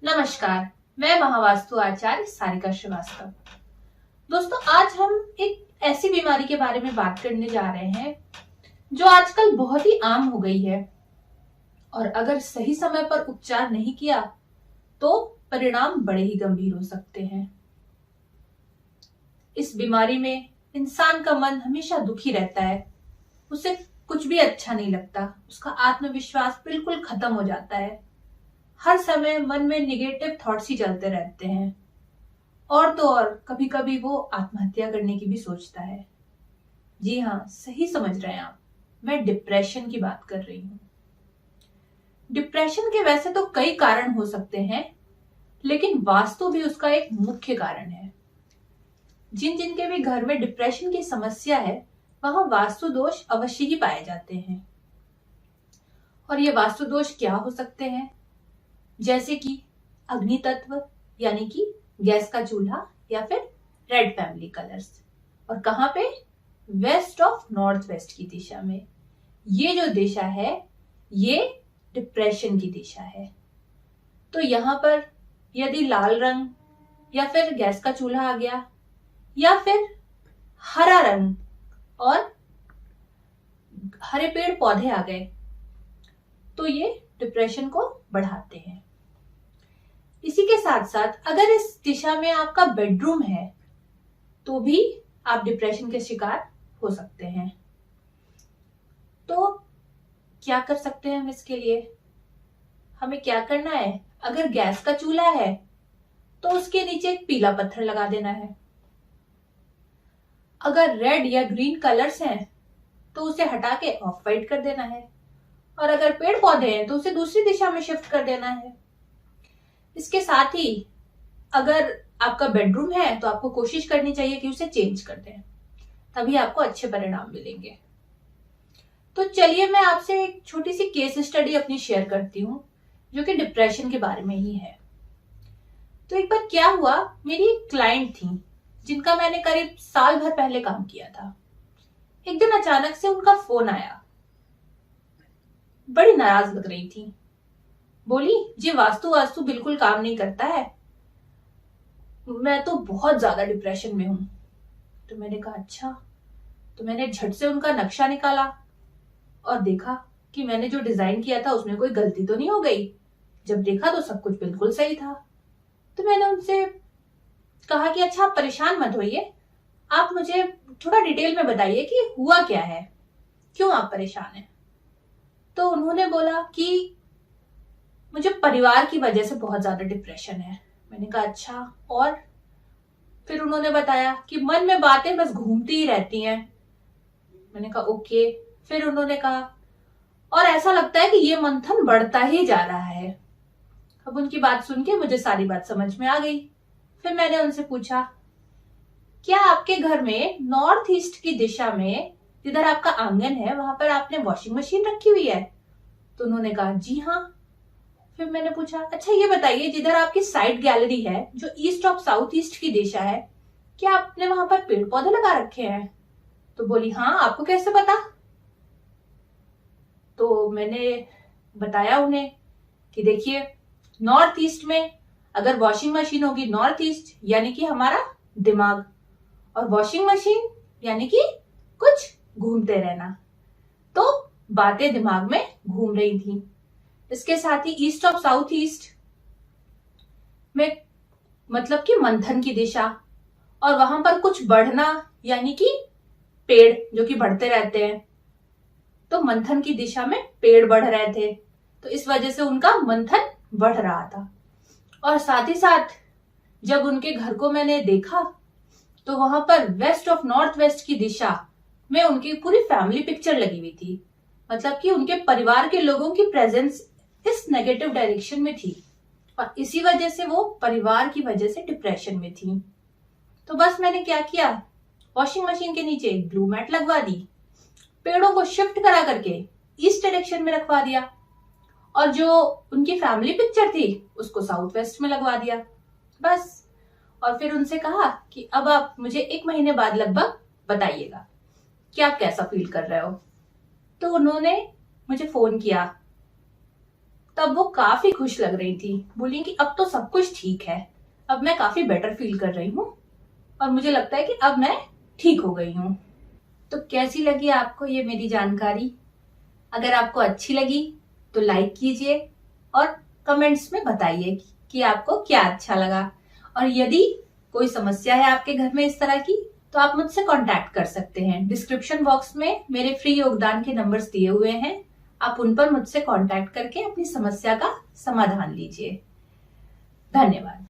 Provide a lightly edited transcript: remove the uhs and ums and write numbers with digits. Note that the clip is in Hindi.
नमस्कार। मैं महावास्तु आचार्य सारिका श्रीवास्तव। दोस्तों, आज हम एक ऐसी बीमारी के बारे में बात करने जा रहे हैं जो आजकल बहुत ही आम हो गई है और अगर सही समय पर उपचार नहीं किया तो परिणाम बड़े ही गंभीर हो सकते हैं। इस बीमारी में इंसान का मन हमेशा दुखी रहता है, उसे कुछ भी अच्छा नहीं लगता, उसका आत्मविश्वास बिल्कुल खत्म हो जाता है। हर समय मन में निगेटिव थॉट्स ही चलते रहते हैं और तो और कभी कभी वो आत्महत्या करने की भी सोचता है। जी हाँ, सही समझ रहे हैं आप, मैं डिप्रेशन की बात कर रही हूँ। डिप्रेशन के वैसे तो कई कारण हो सकते हैं, लेकिन वास्तु भी उसका एक मुख्य कारण है। जिन जिनके भी घर में डिप्रेशन की समस्या है वहां वास्तु दोष अवश्य ही पाए जाते हैं। और ये वास्तु दोष क्या हो सकते हैं? जैसे कि अग्नि तत्व यानी कि गैस का चूल्हा या फिर रेड फैमिली कलर्स। और कहां पे? वेस्ट ऑफ नॉर्थ वेस्ट की दिशा में। ये जो दिशा है ये डिप्रेशन की दिशा है। तो यहां पर यदि लाल रंग या फिर गैस का चूल्हा आ गया या फिर हरा रंग और हरे पेड़ पौधे आ गए तो ये डिप्रेशन को बढ़ाते हैं। इसी के साथ साथ अगर इस दिशा में आपका बेडरूम है तो भी आप डिप्रेशन के शिकार हो सकते हैं। तो क्या कर सकते हैं हम इसके लिए? हमें क्या करना है? अगर गैस का चूल्हा है तो उसके नीचे एक पीला पत्थर लगा देना है। अगर रेड या ग्रीन कलर्स हैं तो उसे हटा के ऑफ वाइट कर देना है। और अगर पेड़ पौधे हैं तो उसे दूसरी दिशा में शिफ्ट कर देना है। इसके साथ ही अगर आपका बेडरूम है तो आपको कोशिश करनी चाहिए कि उसे चेंज कर दें, तभी आपको अच्छे परिणाम मिलेंगे। तो चलिए मैं आपसे एक छोटी सी केस स्टडी अपनी शेयर करती हूँ जो कि डिप्रेशन के बारे में ही है। तो एक बार क्या हुआ, मेरी एक क्लाइंट थी जिनका मैंने करीब साल भर पहले काम किया था। एक दिन अचानक से उनका फोन आया। बड़ी नाराज लग रही थी। बोली, जी वास्तु वास्तु बिल्कुल काम नहीं करता है, मैं तो बहुत ज्यादा डिप्रेशन में हूं। तो मैंने कहा अच्छा। तो मैंने झट से उनका नक्शा निकाला और देखा कि मैंने जो डिजाइन किया था उसमें कोई गलती तो नहीं हो गई। जब देखा तो सब कुछ बिल्कुल सही था। तो मैंने उनसे कहा कि अच्छा, आप परेशान मत होइए, आप मुझे थोड़ा डिटेल में बताइए कि हुआ क्या है, क्यों आप परेशान हैं। तो उन्होंने बोला कि मुझे परिवार की वजह से बहुत ज्यादा डिप्रेशन है। मैंने कहा अच्छा, और फिर उन्होंने बताया कि मन में बातें बस घूमती ही रहती हैं। मैंने कहा ओके। फिर उन्होंने कहा और ऐसा लगता है कि ये मंथन बढ़ता ही जा रहा है। अब उनकी बात सुन के मुझे सारी बात समझ में आ गई। फिर मैंने उनसे पूछा, क्या आपके घर में नॉर्थ ईस्ट की दिशा में जिधर आपका आंगन है वहां पर आपने वॉशिंग मशीन रखी हुई है? तो उन्होंने कहा जी हाँ। फिर मैंने पूछा अच्छा ये बताइए, जिधर आपकी साइड गैलरी है जो ईस्ट ऑफ साउथ ईस्ट की दिशा है, क्या आपने वहां पर पेड़ पौधे लगा रखे हैं? तो बोली हाँ, आपको कैसे पता? तो मैंने बताया उन्हें कि देखिए, नॉर्थ ईस्ट में अगर वॉशिंग मशीन होगी, नॉर्थ ईस्ट यानी कि हमारा दिमाग, और वॉशिंग मशीन यानी कि कुछ घूमते रहना। तो बातें दिमाग में घूम रही थी। इसके साथ ही ईस्ट ऑफ साउथ ईस्ट में मतलब कि मंथन की दिशा, और वहां पर कुछ बढ़ना यानी कि पेड़ जो कि बढ़ते रहते हैं। तो मंथन की दिशा में पेड़ बढ़ रहे थे, तो इस वजह से उनका मंथन बढ़ रहा था। और साथ ही साथ जब उनके घर को मैंने देखा तो वहां पर वेस्ट ऑफ नॉर्थ वेस्ट की दिशा में उनकी पूरी फैमिली पिक्चर लगी हुई थी। मतलब कि उनके परिवार के लोगों की प्रेजेंस इस नेगेटिव डायरेक्शन में थी और इसी वजह से वो परिवार की वजह से डिप्रेशन में थी। तो बस मैंने क्या किया, वॉशिंग मशीन के नीचे एक ब्लू मैट लगवा दी, पेड़ों को शिफ्ट करा करके ईस्ट डायरेक्शन में रखवा दिया, और जो उनकी फैमिली पिक्चर थी उसको साउथ वेस्ट में लगवा दिया बस। और फिर उनसे कहा कि अब आप मुझे 1 महीने बाद लगभग बताइएगा कि आप कैसा फील कर रहे हो। तो उन्होंने मुझे फोन किया तब वो काफी खुश लग रही थी। बोली कि अब तो सब कुछ ठीक है, अब मैं काफी बेटर फील कर रही हूँ और मुझे लगता है कि अब मैं ठीक हो गई हूँ। तो कैसी लगी आपको ये मेरी जानकारी? अगर आपको अच्छी लगी तो लाइक कीजिए और कमेंट्स में बताइए कि आपको क्या अच्छा लगा। और यदि कोई समस्या है आपके घर में इस तरह की, तो आप मुझसे कांटेक्ट कर सकते हैं। डिस्क्रिप्शन बॉक्स में मेरे फ्री योगदान के नंबर्स दिए हुए हैं, आप उन पर मुझसे कांटेक्ट करके अपनी समस्या का समाधान लीजिए। धन्यवाद।